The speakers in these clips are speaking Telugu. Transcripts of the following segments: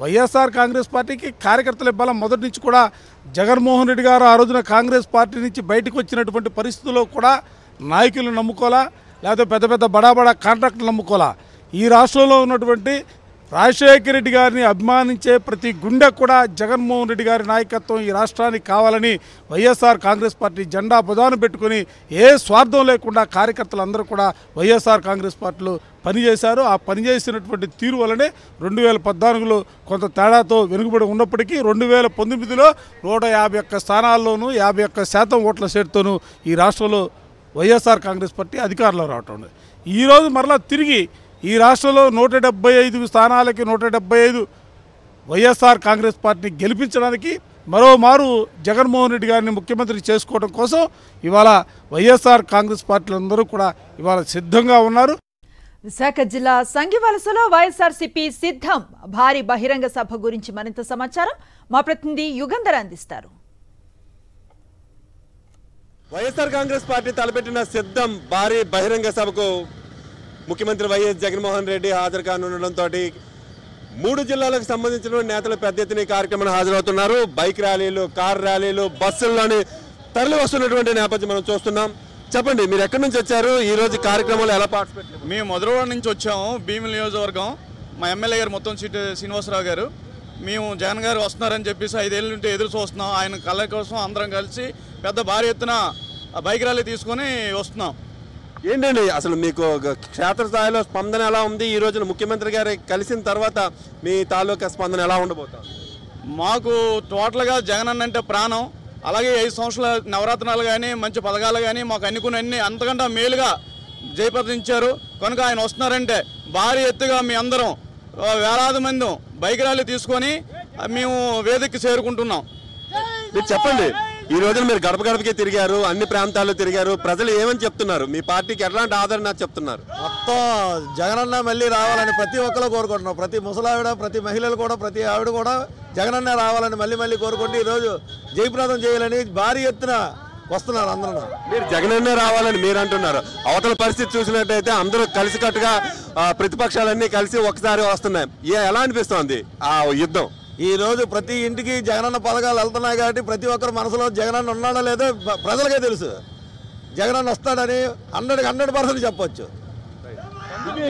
వైఎస్ఆర్ కాంగ్రెస్ పార్టీకి కార్యకర్తల బలం మొదటి నుంచి కూడా జగన్మోహన్ రెడ్డి గారు ఆ రోజున కాంగ్రెస్ పార్టీ నుంచి బయటకు వచ్చినటువంటి పరిస్థితుల్లో కూడా నాయకులను నమ్ముకోవాలా, లేకపోతే పెద్ద పెద్ద బడా కాంట్రాక్టులు నమ్ముకోవాలా. ఈ రాష్ట్రంలో ఉన్నటువంటి రాజశేఖర రెడ్డి గారిని అభిమానించే ప్రతి గుండె కూడా జగన్మోహన్ రెడ్డి గారి నాయకత్వం ఈ రాష్ట్రానికి కావాలని వైఎస్ఆర్ కాంగ్రెస్ పార్టీ జెండా బుధాను పెట్టుకుని ఏ స్వార్థం లేకుండా కార్యకర్తలందరూ కూడా వైఎస్ఆర్ కాంగ్రెస్ పార్టీలో పనిచేశారు. ఆ పనిచేసినటువంటి తీరు వల్లనే 2014లో కొంత తేడాతో వెనుకబడి ఉన్నప్పటికీ 2019లో 151 స్థానాల్లోనూ 51% ఓట్ల షేర్తోనూ ఈ రాష్ట్రంలో వైఎస్ఆర్ కాంగ్రెస్ పార్టీ అధికారంలో రావటం. ఈరోజు మరలా తిరిగి ఈ రాష్ట్రంలో 175 స్థానాలకి 175 వైఎస్ఆర్ కాంగ్రెస్ పార్టీని గెలిపించడానికి మరోమారు జగన్మోహన్ రెడ్డి గారిని ముఖ్యమంత్రి చేసుకోవడం కోసం ఇవాళ వైఎస్ఆర్ కాంగ్రెస్ పార్టీలందరూ కూడా ఇవాళ సిద్ధంగా ఉన్నారు. విశాఖ జిల్లా సంగివలసలో వైఎస్ఆర్సీపీ సిద్ధం. భారీ బహిరంగ సభ గురించి మరింత సమాచారం మా ప్రతినిధి యుగంధర్ అందిస్తారు. వైఎస్ఆర్ కాంగ్రెస్ పార్టీ తలపెట్టిన సిద్ధం భారీ బహిరంగ సభకు ముఖ్యమంత్రి వైఎస్ జగన్మోహన్ రెడ్డి హాజరు కానుండడంతో 3 జిల్లాలకు సంబంధించిన నేతలు పెద్ద ఎత్తున ఈ కార్యక్రమాన్ని హాజరవుతున్నారు. బైక్ ర్యాలీలు, కార్ ర్యాలీలు, బస్సుల్లోని తరలి వస్తున్నటువంటి నేపథ్యం మనం చూస్తున్నాం. చెప్పండి, మీరు ఎక్కడి నుంచి వచ్చారు? ఈ రోజు కార్యక్రమంలో ఎలా పార్టిసిపేట్? మేము మధురవాడ నుంచి వచ్చాము, భీమిలి నియోజకవర్గం. మా ఎమ్మెల్యే గారు మొత్తం సీటు శ్రీనివాసరావు గారు. మేము జగన్ గారు వస్తున్నారని చెప్పేసి 5 ఏళ్ళ నుండి ఎదురు చూస్తున్నాం. ఆయన కళ్ళ కోసం అందరం కలిసి పెద్ద భారీ ఎత్తున బైక్ ర్యాలీ తీసుకొని వస్తున్నాం. ఏంటండి అసలు మీకు క్షేత్రస్థాయిలో స్పందన ఎలా ఉంది? ఈ రోజున ముఖ్యమంత్రి గారు కలిసిన తర్వాత మీ తాలూకా స్పందన ఎలా ఉండబోతుంది? మాకు టోటల్గా జగన్ అన్న అంటే ప్రాణం. అలాగే 5 సంవత్సరాల నవరత్నాలు కానీ మంచి పథకాలు కానీ మాకు అన్ని అంతకంటే మేలుగా జయప్రదించారు. కనుక ఆయన వస్తున్నారంటే భారీ ఎత్తుగా మీ అందరం వేలాది మంది బైక్ ర్యాలీ తీసుకొని మేము వేదికకి చేరుకుంటున్నాం. మీరు చెప్పండి, ఈ రోజున మీరు గడప గడపకే తిరిగారు, అన్ని ప్రాంతాల్లో తిరిగారు. ప్రజలు ఏమని చెప్తున్నారు? మీ పార్టీకి ఎలాంటి ఆదరణ చెప్తున్నారు? మొత్తం జగనన్న మళ్ళీ రావాలని ప్రతి ఒక్కరు కోరుకుంటున్నాం. ప్రతి ముసలావిడ, ప్రతి మహిళలు కూడా, ప్రతి ఆవిడ కూడా జగనన్న రావాలని మళ్ళీ కోరుకుంటూ ఈరోజు జయప్రదం చేయాలని భారీ ఎత్తున వస్తున్నారు అందరూ. మీరు జగనన్నే రావాలని మీరు అంటున్నారు. అవతల పరిస్థితి చూసినట్టయితే అందరూ కలిసికట్టుగా ప్రతిపక్షాలన్నీ కలిసి ఒకసారి వస్తున్నాయి. ఎలా అనిపిస్తోంది ఆ యుద్ధం? ఈ రోజు ప్రతి ఇంటికి జగనన్న పథకాలు వెళ్తున్నాయి కాబట్టి ప్రతి ఒక్కరు మనసులో జగనన్న ఉన్నాడో లేదో ప్రజలకే తెలుసు. జగనన్న వస్తాడని 100% చెప్పొచ్చు.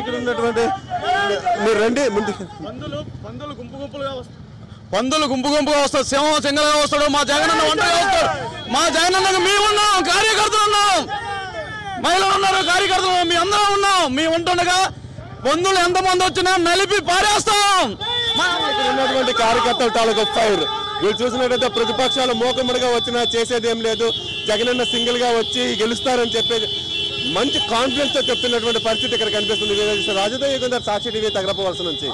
ఇక్కడ ఉన్నటువంటి మీరు రండి ముందు. పందులు గుంపు గుంపుగా వస్తాడు, సింహం సింగల్గా వస్తాడు, మా జగనన్న ఒంటరిగా వస్తాడు. మా జగనన్నకు మేమున్నాం, కార్యకర్తలు ఉన్నాం, మహిళలు ఉన్నారు, కార్యకర్తలు మీ అందరం ఉన్నాం. మేము ఉంటుండగా పందులు ఎంతమంది వచ్చినా నలిపి పారేస్తాం. ఉన్నటువంటి కార్యకర్తల తాలూకు ఫైర్ వీళ్ళు చూసినట్టయితే ప్రతిపక్షాలు మూకమ్మడిగా వచ్చినా చేసేది ఏం లేదు, జగనన్న సింగిల్ గా వచ్చి గెలుస్తారని చెప్పేది మంచి కాన్ఫిడెన్స్ తో చెప్తున్నటువంటి పరిస్థితి ఇక్కడ కనిపిస్తుంది. రాజుతో యుగంధర్, సాక్షి టీవీ, తగరపవలస నుంచి.